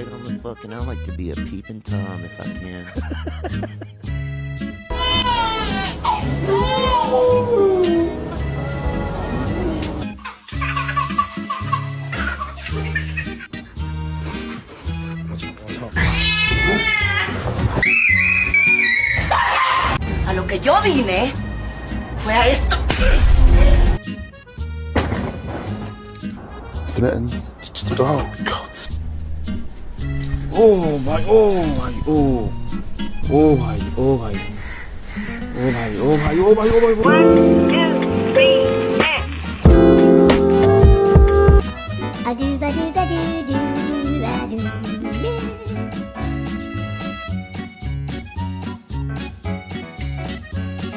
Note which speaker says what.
Speaker 1: right on the fucking. I like to be a peeping Tom if I can.
Speaker 2: A lo que yo vine fue a esto.
Speaker 3: Mr. Mittens. Oh, God. Oh, my, oh, my, oh. Oh, my, oh, my. Oh, my, oh, my, oh, my, oh, my.
Speaker 2: 1, 2, 3, and.
Speaker 4: A do ba do ba